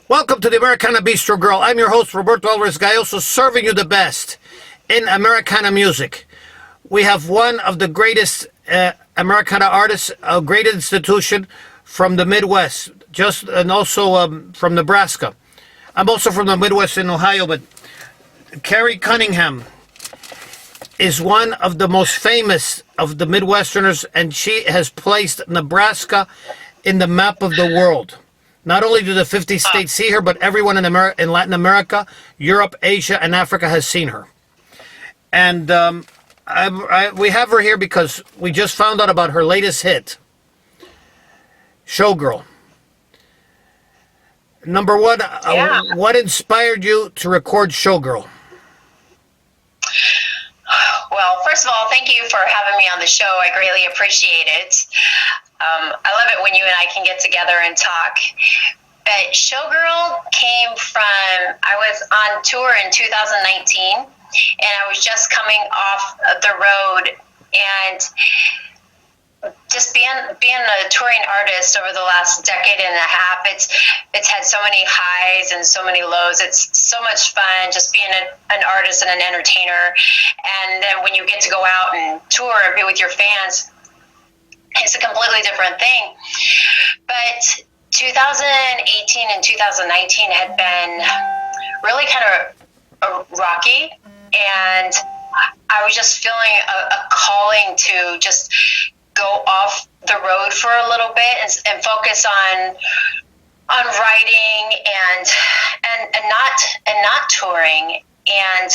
Welcome to the Americana Bistro, girl. I'm your host, Roberto Alvarez-Galloso, serving you the best in Americana music. We have one of the greatest Americana artists, a great institution from the Midwest, and also from Nebraska. I'm also from the Midwest in Ohio, but Carrie Cunningham is one of the most famous of the Midwesterners, and she has placed Nebraska in the map of the world. Not only do the 50 states see her, but everyone in Latin America, Europe, Asia, and Africa has seen her. And we have her here because we just found out about her latest hit, Showgirl. Number one, what inspired you to record Showgirl? Well, first of all, thank you for having me on the show. I greatly appreciate it. I love it when you and I can get together and talk. But Showgirl came from, I was on tour in 2019, and I was just coming off the road, and just being a touring artist over the last decade and a half, it's had so many highs and so many lows. It's so much fun just being an artist and an entertainer. And then when you get to go out and tour and be with your fans, it's a completely different thing. But 2018 and 2019 had been really kind of rocky, and I was just feeling a calling to just go off the road for a little bit and focus on writing and not touring. And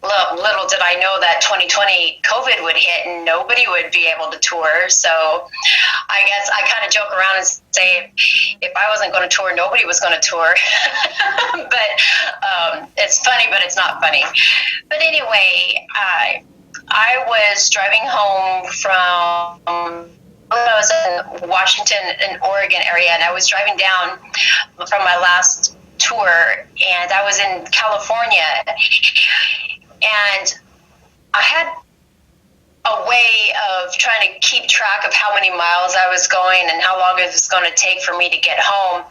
little did I know that 2020 COVID would hit and nobody would be able to tour. So I guess I kind of joke around and say if I wasn't going to tour, nobody was going to tour. But it's funny, but it's not funny. But anyway, I was driving home from, I was in Washington and Oregon area, and I was driving down from my last tour, and I was in California, and I had a way of trying to keep track of how many miles I was going and how long it was going to take for me to get home.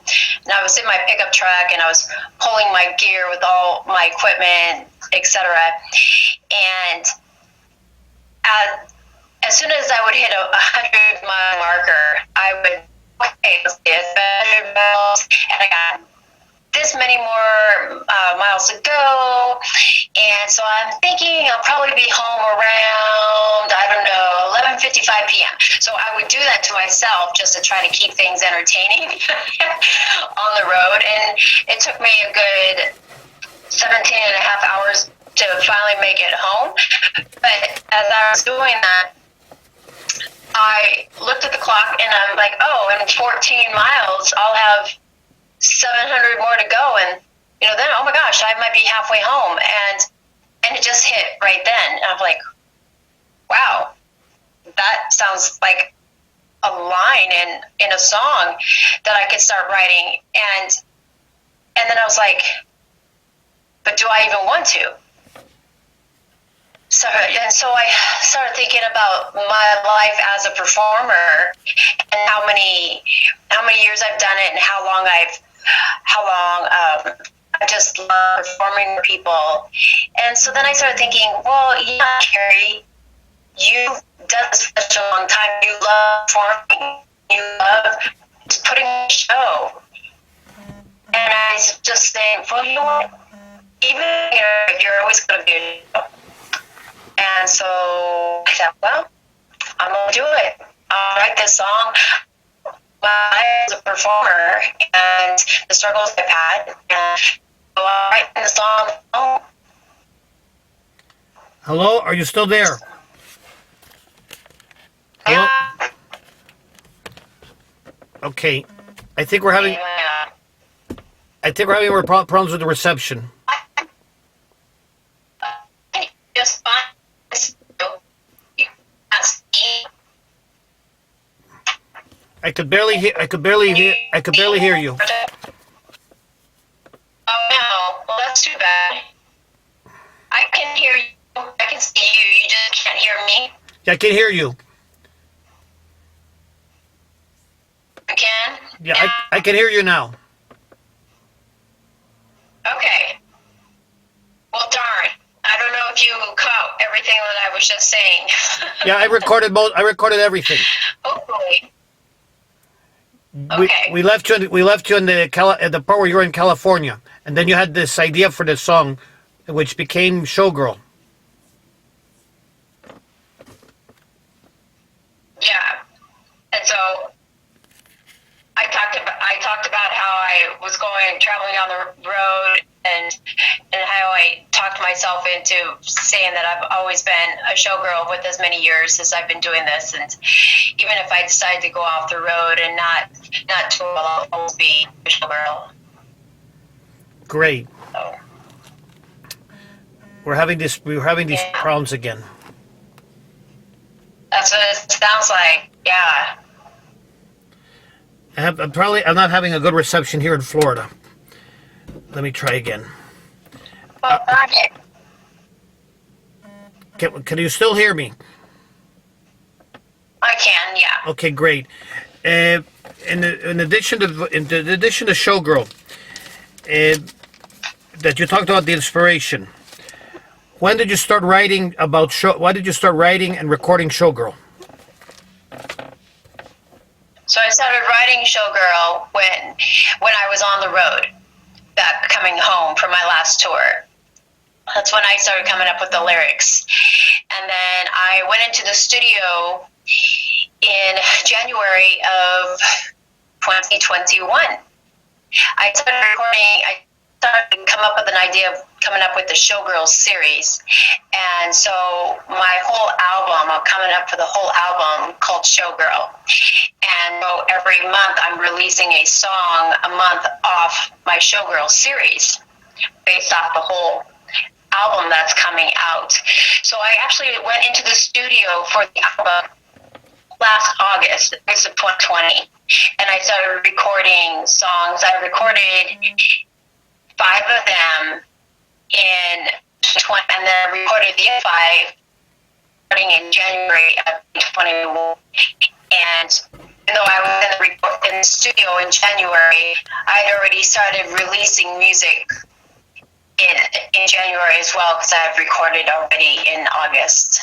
And I was in my pickup truck, and I was pulling my gear with all my equipment, etc. And as soon as I would hit a 100-mile marker, I would, okay, let's see, it's 100 miles, and I got this many more miles to go. And so I'm thinking I'll probably be home around, I don't know, 11:55 p.m. So I would do that to myself just to try to keep things entertaining on the road. And it took me a good 17 and a half hours to finally make it home. But as I was doing that, I looked at the clock and I'm like, oh, in 14 miles, I'll have 700 more to go. And, then, oh my gosh, I might be halfway home. And it just hit right then. And I'm like, wow, that sounds like a line in a song that I could start writing. And then I was like, but do I even want to? So I started thinking about my life as a performer and how many years I've done it and how long I just love performing for people. And so then I started thinking, well, yeah, Carrie, you've done this for such a long time. You love performing. You love putting on a show. And I just think, well, you know what? Even if you're always going to be a show. And so I thought, well, I'm going to do it. I'll write this song. I was a performer and the struggles I've had. And so I'll write the song. Oh. Hello? Are you still there? Hello? Yeah. Okay. I think we're having more problems with the reception. Just fine. I could barely hear you. Oh no, well that's too bad. I can hear you. I can see you. You just can't hear me. Yeah, I can hear you. You can? Yeah, I can hear you now. everything that I was just saying. Yeah, I recorded both. I recorded everything. Hopefully. We, Okay. we left you. We left you in the part where you were in California, and then you had this idea for this song, which became Showgirl. Yeah. And so I talked about how I was traveling on the road and how I talked myself into saying that I've always been a showgirl with as many years as I've been doing this, and even if I decide to go off the road and not tour, I'll always be a showgirl. Great. So, We're having these problems again. that's what it sounds like. Yeah. I'm not having a good reception here in Florida. Let me try again. Well, Can you still hear me? I can, yeah. Okay, great. In addition to Showgirl, that you talked about the inspiration. When did you start writing about Why did you start writing and recording Showgirl? So I started writing Showgirl when I was on the road, coming home from my last tour. That's when I started coming up with the lyrics. And then I went into the studio in January of 2021. I started to come up with an idea of coming up with the Showgirl series. And so my whole album, I'm coming up for the whole album called Showgirl. And so every month I'm releasing a song a month off my Showgirl series based off the whole album that's coming out. So I actually went into the studio for the album last August of 2020, and I started recording songs. I recorded 5 of them in 20, and then I recorded the other 5 starting in January of 2021. And even though I was in the studio in January, I'd already started releasing music in January as well, because I've recorded already in August.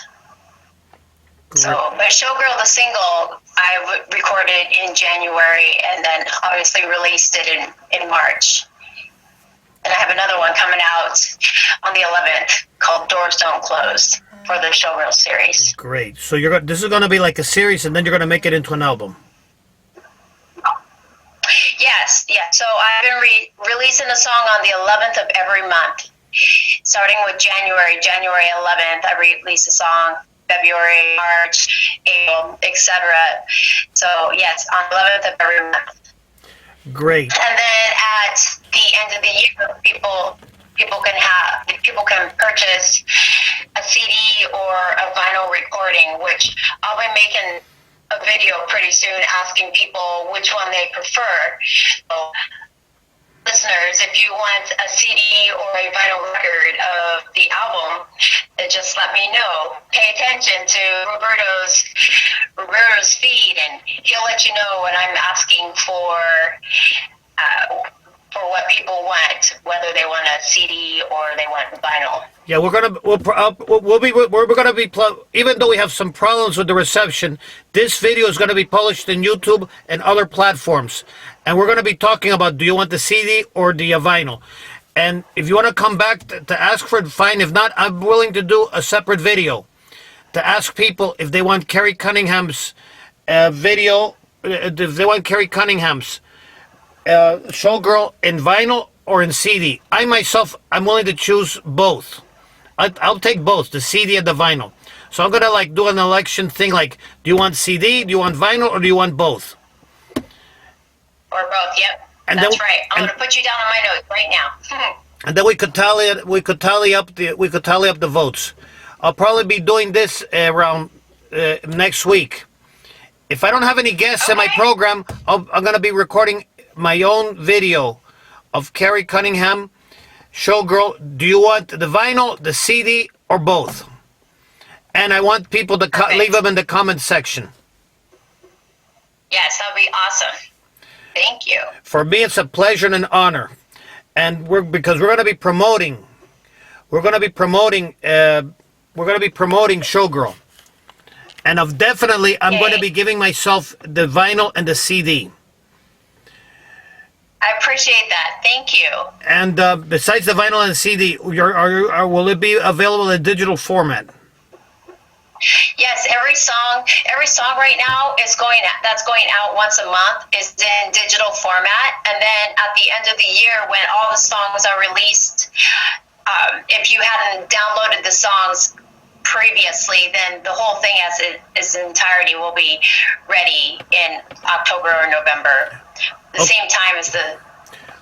Great. So, but Showgirl, the single, I recorded in January and then obviously released it in March. And I have another one coming out on the 11th called Doors Don't Close for the Showgirl series. Great. So this is going to be like a series, and then you're going to make it into an album. Yes, yeah. So I've been releasing a song on the 11th of every month. Starting with January 11th, I release a song. February, March, April, etc. So yes, on the 11th of every month. Great. And then at the end of the year, people can purchase a CD or a vinyl recording, which I'll be making a video pretty soon asking people which one they prefer. So, listeners, if you want a CD or a vinyl record of the album, then just let me know. Pay attention to Roberto's feed, and he'll let you know when I'm asking for what people want, whether they want a CD or they want vinyl. Yeah, we're gonna be even though we have some problems with the reception, this video is gonna be published in YouTube and other platforms, and we're gonna be talking about, do you want the CD or the vinyl? And if you want to come back to ask for it, fine. If not, I'm willing to do a separate video to ask people if they want Carrie Cunningham's video, if they want Carrie Cunningham's Showgirl in vinyl or in CD. I'm willing to choose both. I'll take both, the CD and the vinyl. So I'm gonna do an election thing, like, do you want CD, do you want vinyl, or do you want both? Or both, yep. And that's right. I'm gonna put you down on my notes right now. And then we could tally up the votes. I'll probably be doing this around next week. If I don't have any guests in my program, I'm gonna be recording my own video of Carrie Cunningham, Showgirl. Do you want the vinyl, the CD, or both? And I want people to leave them in the comment section. Yes, that'll be awesome. Thank you. For me, it's a pleasure and an honor, and because we're going to be promoting we're going to be promoting Showgirl. And I'm going to be giving myself the vinyl and the CD. I appreciate that. Thank you. And besides the vinyl and CD, will it be available in digital format? Yes, every song right now that's going out once a month is in digital format, and then at the end of the year, when all the songs are released, if you hadn't downloaded the songs previously, then the whole thing as its entirety will be ready in October or November, the same time as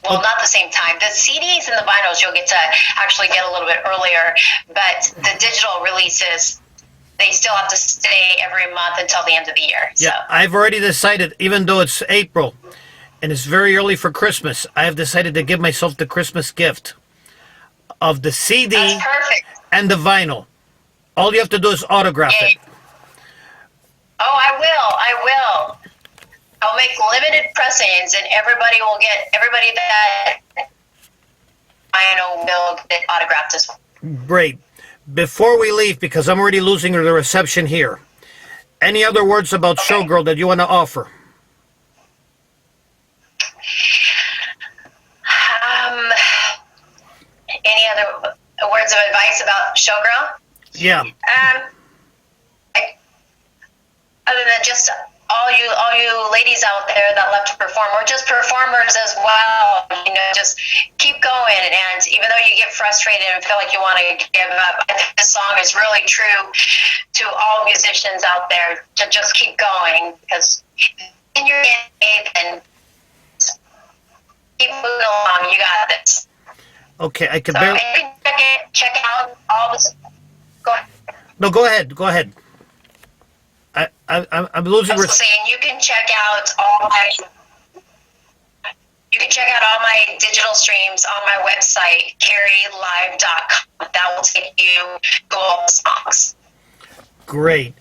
not the same time. The CDs and the vinyls you'll get to actually get a little bit earlier, but the digital releases, they still have to stay every month until the end of the year. Yeah, so I've already decided, even though it's April and it's very early for Christmas, I have decided to give myself the Christmas gift of the CD and the vinyl. All you have to do is autograph it. Oh, I will. I'll make limited pressings, and everybody that I know will get autographed as well. Great. Before we leave, because I'm already losing the reception here, any other words about Showgirl that you want to offer? Any other words of advice about Showgirl? Yeah. Other than just all you ladies out there that love to perform, or just performers as well, just keep going. And even though you get frustrated and feel like you want to give up, I think this song is really true to all musicians out there to just keep going, because in your faith and keep moving along. You got this. Okay, I can So barely. you can check out all this. Go ahead. No, go ahead. Go ahead. I'm losing. I was saying you can check out all my digital streams on my website, carrielive.com. That will take you to all the songs. Great.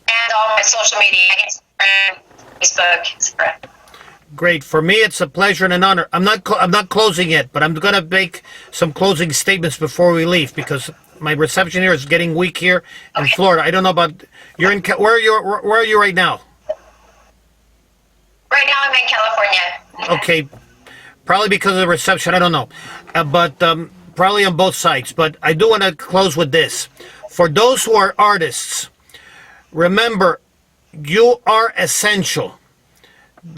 And all my social media, Instagram, Facebook, etc. Great. For me, it's a pleasure and an honor. I'm not closing yet, but I'm going to make some closing statements before we leave, because my reception here is getting weak here in Florida. I don't know about you're in. Where are you right now? Right now, I'm in California. Okay, probably because of the reception. I don't know, but probably on both sides. But I do want to close with this: for those who are artists, remember, you are essential.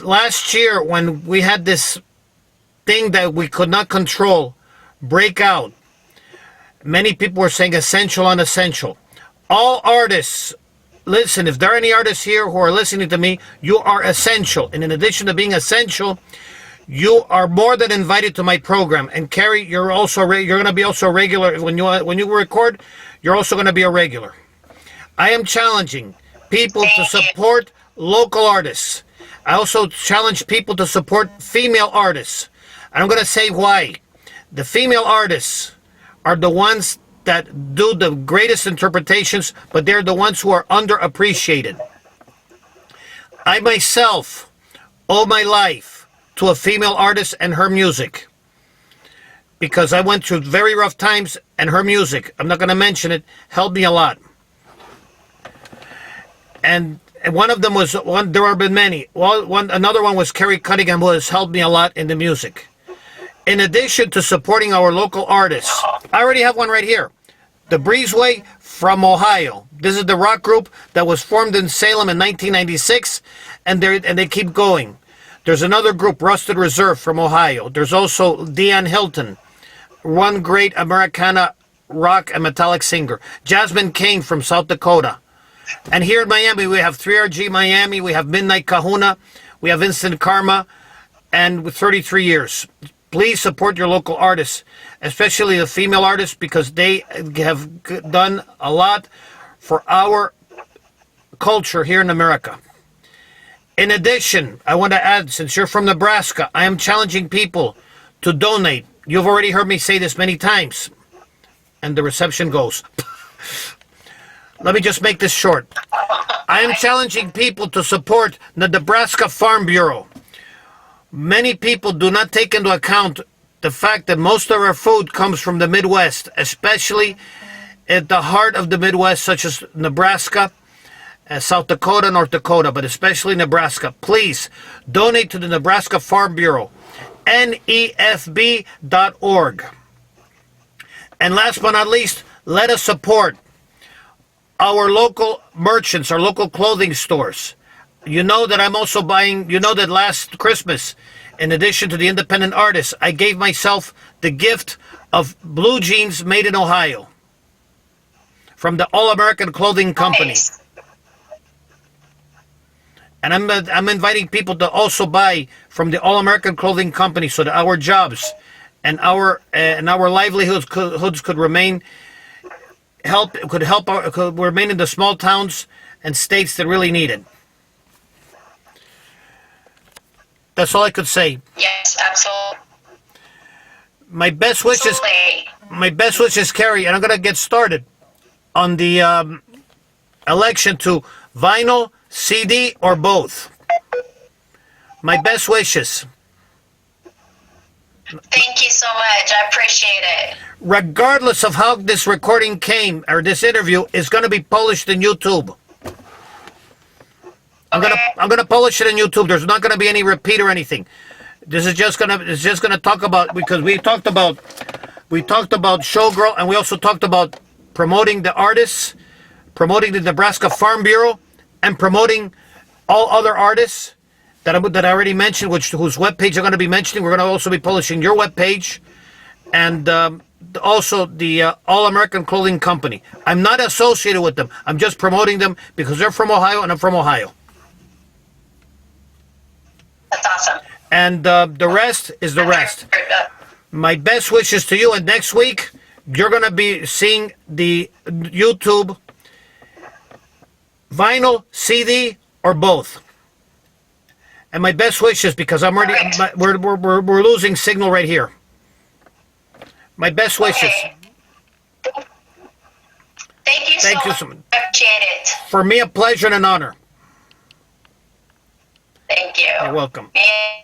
Last year, when we had this thing that we could not control break out, many people were saying essential, unessential. All artists, listen, if there are any artists here who are listening to me, you are essential. And in addition to being essential, you are more than invited to my program. And Carrie, you're going to be also regular. When you record, you're also going to be a regular. I am challenging people to support local artists. I also challenge people to support female artists. And I'm going to say why. The female artists are the ones that do the greatest interpretations, but they're the ones who are underappreciated. I myself owe my life to a female artist and her music, because I went through very rough times, and her music, I'm not going to mention it, helped me a lot. And one of them was one. There have been many. Another one was Carrie Cunningham, who has helped me a lot in the music. In addition to supporting our local artists, I already have one right here. The Breezeway from Ohio. This is the rock group that was formed in Salem in 1996, and they keep going. There's another group, Rusted Reserve from Ohio. There's also Deanne Hilton, one great Americana rock and metallic singer. Jasmine Kane from South Dakota. And here in Miami, we have 3RG Miami, we have Midnight Kahuna, we have Instant Karma, and with 33 years. Please support your local artists, especially the female artists, because they have done a lot for our culture here in America. In addition, I want to add, since you're from Nebraska, I am challenging people to donate. You've already heard me say this many times, and the reception goes. Let me just make this short. I am challenging people to support the Nebraska Farm Bureau. Many people do not take into account the fact that most of our food comes from the Midwest, especially at the heart of the Midwest, such as Nebraska, South Dakota, North Dakota, but especially Nebraska. Please donate to the Nebraska Farm Bureau, nefb.org. And last but not least, let us support our local merchants, our local clothing stores. You know that I'm also buying, you know that last Christmas, in addition to the independent artists, I gave myself the gift of blue jeans made in Ohio from the All-American Clothing Company. Nice. And I'm inviting people to also buy from the All-American Clothing Company so that our jobs and our livelihoods could remain could remain in the small towns and states that really need it. That's all I could say. Yes, absolutely. My best wishes, Carrie, and I'm gonna get started on the election to vinyl, CD, or both. My best wishes. Thank you so much. I appreciate it. Regardless of how this recording came, or this interview is going to be published in YouTube. I'm gonna publish it in YouTube. There's not gonna be any repeat or anything. It's just gonna talk about, because we talked about Showgirl, and we also talked about promoting the artists, promoting the Nebraska Farm Bureau, and promoting all other artists that I already mentioned, whose webpage I'm going to be mentioning. We're going to also be publishing your webpage, and also the All-American Clothing Company. I'm not associated with them. I'm just promoting them because they're from Ohio and I'm from Ohio. That's awesome. And the rest is the rest. My best wishes to you, and next week you're going to be seeing the YouTube vinyl, CD, or both. And my best wishes, because I'm already we're losing signal right here. My best wishes. Okay. Thank you so much. I appreciate it. For me, a pleasure and an honor. Thank you. You're welcome. Yeah.